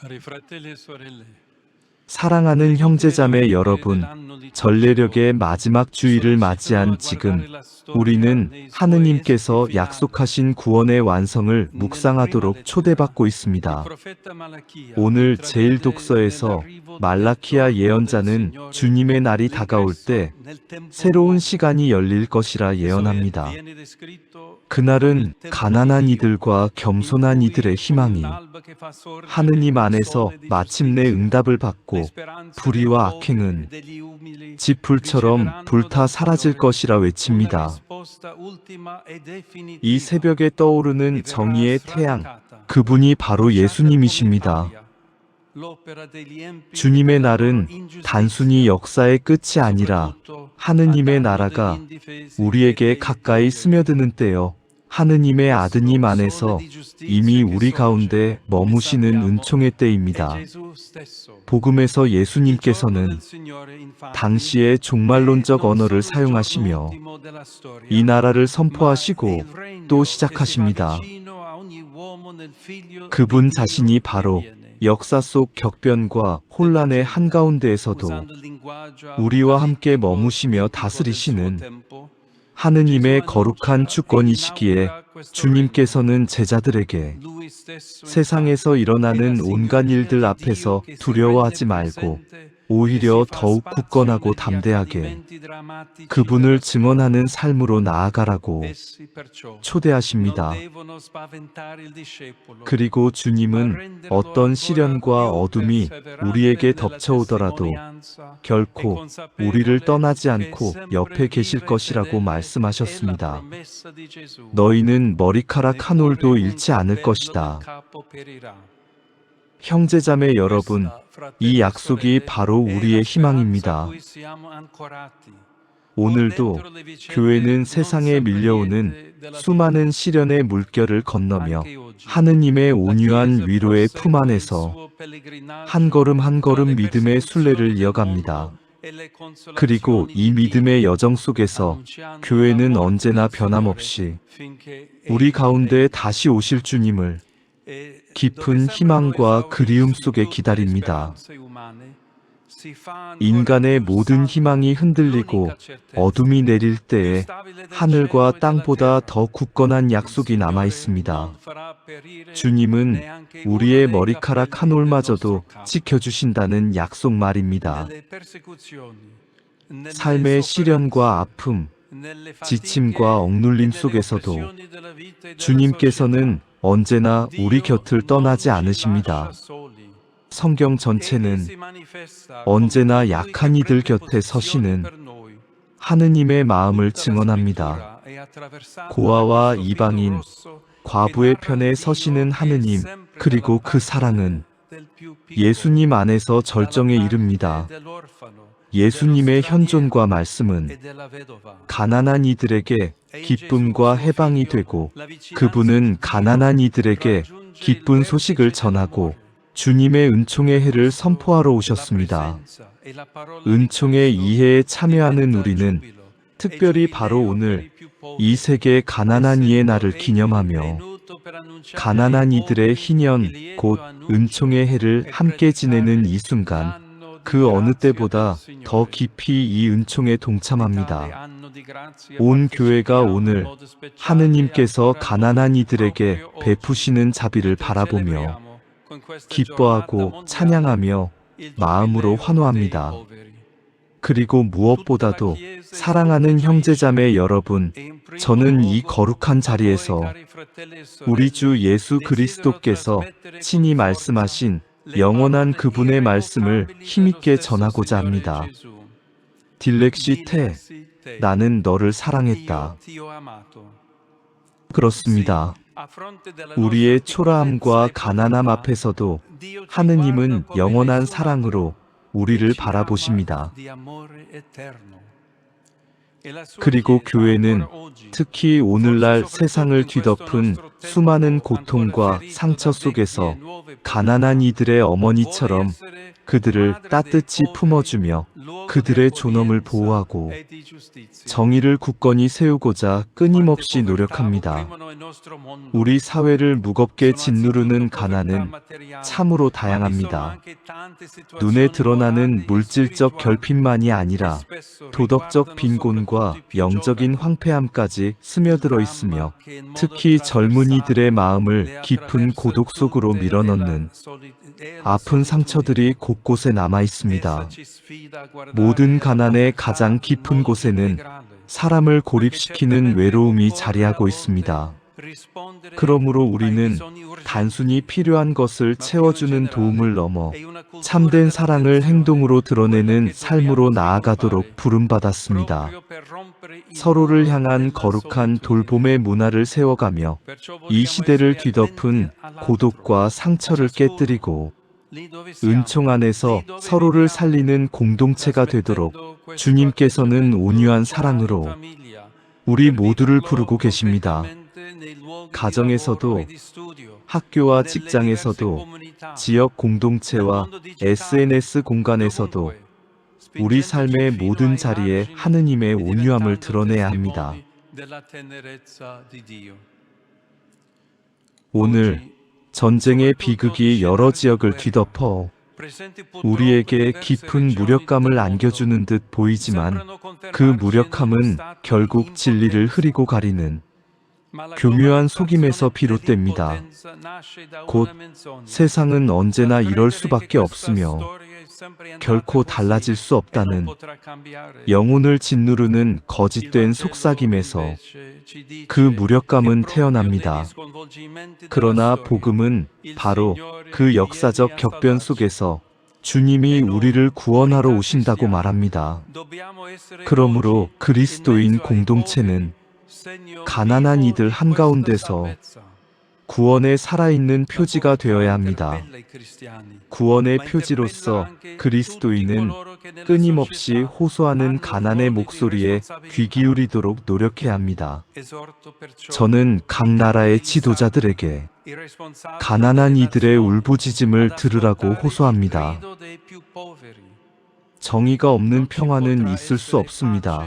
Cari fratelli e sorelle, 사랑하는 형제자매 여러분, 전례력의 마지막 주일을 맞이한 지금 우리는 하느님께서 약속하신 구원의 완성을 묵상하도록 초대받고 있습니다. 오늘 제1독서에서 말라키아 예언자는 주님의 날이 다가올 때 새로운 시간이 열릴 것이라 예언합니다. 그날은 가난한 이들과 겸손한 이들의 희망이 하느님 안에서 마침내 응답을 받고 불의와 악행은 지풀처럼 불타 사라질 것이라 외칩니다. 이 새벽에 떠오르는 정의의 태양, 그분이 바로 예수님이십니다. 주님의 날은 단순히 역사의 끝이 아니라 하느님의 나라가 우리에게 가까이 스며드는 때요. 하느님의 아드님 안에서 이미 우리 가운데 머무시는 은총의 때입니다. 복음에서 예수님께서는 당시의 종말론적 언어를 사용하시며 이 나라를 선포하시고 또 시작하십니다. 그분 자신이 바로 역사 속 격변과 혼란의 한가운데에서도 우리와 함께 머무시며 다스리시는 하느님의 거룩한 주권이시기에 주님께서는 제자들에게 세상에서 일어나는 온갖 일들 앞에서 두려워하지 말고 오히려 더욱 굳건하고 담대하게 그분을 증언하는 삶으로 나아가라고 초대하십니다. 그리고 주님은 어떤 시련과 어둠이 우리에게 덮쳐오더라도 결코 우리를 떠나지 않고 옆에 계실 것이라고 말씀하셨습니다. 너희는 머리카락 한 올도 잃지 않을 것이다. 형제자매 여러분, 이 약속이 바로 우리의 희망입니다. 오늘도 교회는 세상에 밀려오는 수많은 시련의 물결을 건너며 하느님의 온유한 위로의 품 안에서 한 걸음 한 걸음 믿음의 순례를 이어갑니다. 그리고 이 믿음의 여정 속에서 교회는 언제나 변함없이 우리 가운데 다시 오실 주님을 깊은 희망과 그리움 속에 기다립니다. 인간의 모든 희망이 흔들리고 어둠이 내릴 때에 하늘과 땅보다 더 굳건한 약속이 남아 있습니다. 주님은 우리의 머리카락 한 올마저도 지켜주신다는 약속 말입니다. 삶의 시련과 아픔, 지침과 억눌림 속에서도 주님께서는 언제나 우리 곁을 떠나지 않으십니다. 성경 전체는 언제나 약한 이들 곁에 서시는 하느님의 마음을 증언합니다. 고아와 이방인, 과부의 편에 서시는 하느님, 그리고 그 사랑은 예수님 안에서 절정에 이릅니다. 예수님의 현존과 말씀은 가난한 이들에게 기쁨과 해방이 되고 그분은 가난한 이들에게 기쁜 소식을 전하고 주님의 은총의 해를 선포하러 오셨습니다. 은총의 이해에 참여하는 우리는 특별히 바로 오늘 이 세계 가난한 이의 날을 기념하며 가난한 이들의 희년 곧 은총의 해를 함께 지내는 이 순간 그 어느 때보다 더 깊이 이 은총에 동참합니다. 온 교회가 오늘 하느님께서 가난한 이들에게 베푸시는 자비를 바라보며 기뻐하고 찬양하며 마음으로 환호합니다. 그리고 무엇보다도 사랑하는 형제자매 여러분, 저는 이 거룩한 자리에서 우리 주 예수 그리스도께서 친히 말씀하신 영원한 그분의 말씀을 힘있게 전하고자 합니다. 딜렉시 테, 나는 너를 사랑했다. 그렇습니다. 우리의 초라함과 가난함 앞에서도 하느님은 영원한 사랑으로 우리를 바라보십니다. 그리고 교회는 특히 오늘날 세상을 뒤덮은 수많은 고통과 상처 속에서 가난한 이들의 어머니처럼 그들을 따뜻히 품어주며 그들의 존엄을 보호하고 정의를 굳건히 세우고자 끊임없이 노력합니다. 우리 사회를 무겁게 짓누르는 가난은 참으로 다양합니다. 눈에 드러나는 물질적 결핍만이 아니라 도덕적 빈곤과 영적인 황폐함까지 스며들어 있으며 특히 젊은이들의 마음을 깊은 고독 속으로 밀어넣는 아픈 상처들이 곳곳에 남아 있습니다. 모든 가난의 가장 깊은 곳에는 사람을 고립시키는 외로움이 자리하고 있습니다. 그러므로 우리는 단순히 필요한 것을 채워주는 도움을 넘어 참된 사랑을 행동으로 드러내는 삶으로 나아가도록 부름받았습니다. 서로를 향한 거룩한 돌봄의 문화를 세워가며 이 시대를 뒤덮은 고독과 상처를 깨뜨리고 은총 안에서 서로를 살리는 공동체가 되도록 주님께서는 온유한 사랑으로 우리 모두를 부르고 계십니다. 가정에서도, 학교와 직장에서도, 지역 공동체와 SNS 공간에서도 우리 삶의 모든 자리에 하느님의 온유함을 드러내야 합니다. 오늘 전쟁의 비극이 여러 지역을 뒤덮어 우리에게 깊은 무력감을 안겨주는 듯 보이지만 그 무력함은 결국 진리를 흐리고 가리는 교묘한 속임에서 비롯됩니다. 곧 세상은 언제나 이럴 수밖에 없으며 결코 달라질 수 없다는 영혼을 짓누르는 거짓된 속삭임에서 그 무력감은 태어납니다. 그러나 복음은 바로 그 역사적 격변 속에서 주님이 우리를 구원하러 오신다고 말합니다. 그러므로 그리스도인 공동체는 가난한 이들 한가운데서 구원의 살아있는 표지가 되어야 합니다. 구원의 표지로서 그리스도인은 끊임없이 호소하는 가난의 목소리에 귀 기울이도록 노력해야 합니다. 저는 각 나라의 지도자들에게 가난한 이들의 울부짖음을 들으라고 호소합니다. 정의가 없는 평화는 있을 수 없습니다.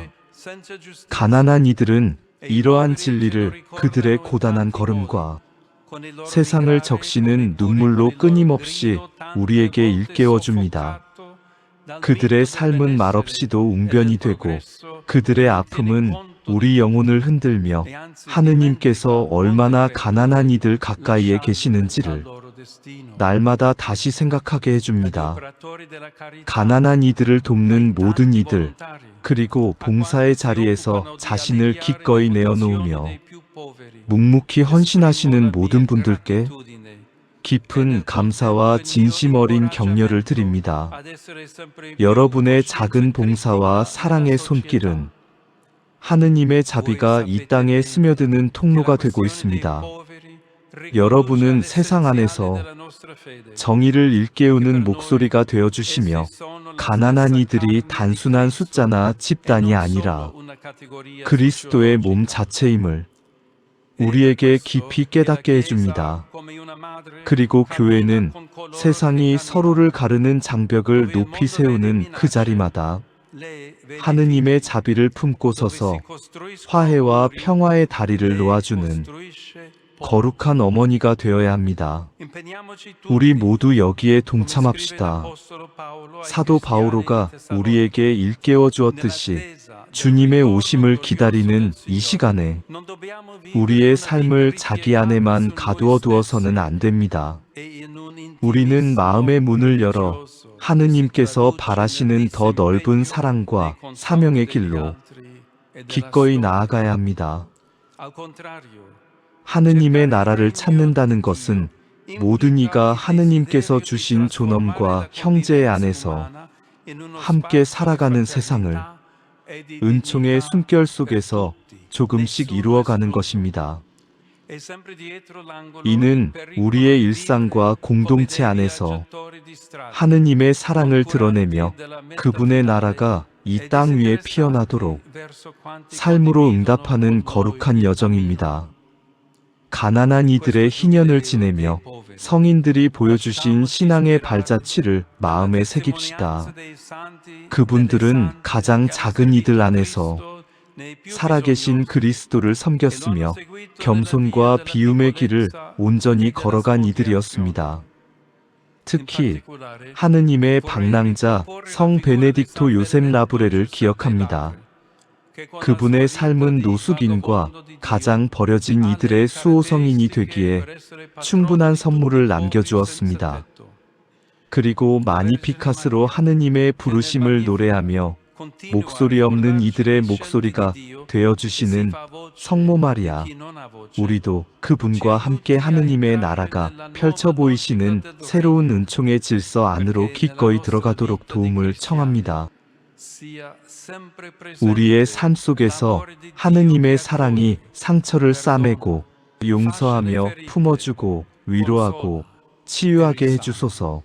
가난한 이들은 이러한 진리를 그들의 고단한 걸음과 세상을 적시는 눈물로 끊임없이 우리에게 일깨워 줍니다. 그들의 삶은 말없이도 웅변이 되고 그들의 아픔은 우리 영혼을 흔들며 하느님께서 얼마나 가난한 이들 가까이에 계시는지를 날마다 다시 생각하게 해줍니다. 가난한 이들을 돕는 모든 이들, 그리고 봉사의 자리에서 자신을 기꺼이 내어놓으며 묵묵히 헌신하시는 모든 분들께 깊은 감사와 진심 어린 격려를 드립니다. 여러분의 작은 봉사와 사랑의 손길은 하느님의 자비가 이 땅에 스며드는 통로가 되고 있습니다. 여러분은 세상 안에서 정의를 일깨우는 목소리가 되어주시며 가난한 이들이 단순한 숫자나 집단이 아니라 그리스도의 몸 자체임을 우리에게 깊이 깨닫게 해줍니다. 그리고 교회는 세상이 서로를 가르는 장벽을 높이 세우는 그 자리마다 하느님의 자비를 품고 서서 화해와 평화의 다리를 놓아주는 거룩한 어머니가 되어야 합니다. 우리 모두 여기에 동참합시다. 사도 바오로가 우리에게 일깨워 주었듯이 주님의 오심을 기다리는 이 시간에 우리의 삶을 자기 안에만 가두어 두어서는 안 됩니다. 우리는 마음의 문을 열어 하느님께서 바라시는 더 넓은 사랑과 사명의 길로 기꺼이 나아가야 합니다. 하느님의 나라를 찾는다는 것은 모든 이가 하느님께서 주신 존엄과 형제 안에서 함께 살아가는 세상을 은총의 숨결 속에서 조금씩 이루어가는 것입니다. 이는 우리의 일상과 공동체 안에서 하느님의 사랑을 드러내며 그분의 나라가 이 땅 위에 피어나도록 삶으로 응답하는 거룩한 여정입니다. 가난한 이들의 희년을 지내며 성인들이 보여주신 신앙의 발자취를 마음에 새깁시다. 그분들은 가장 작은 이들 안에서 살아계신 그리스도를 섬겼으며 겸손과 비움의 길을 온전히 걸어간 이들이었습니다. 특히 하느님의 방랑자 성 베네딕토 요셉 라브레를 기억합니다. 그분의 삶은 노숙인과 가장 버려진 이들의 수호성인이 되기에 충분한 선물을 남겨주었습니다. 그리고 마니피카스로 하느님의 부르심을 노래하며 목소리 없는 이들의 목소리가 되어주시는 성모 마리아, 우리도 그분과 함께 하느님의 나라가 펼쳐 보이시는 새로운 은총의 질서 안으로 기꺼이 들어가도록 도움을 청합니다. 우리의 삶 속에서 하느님의 사랑이 상처를 싸매고 용서하며 품어주고 위로하고 치유하게 해주소서.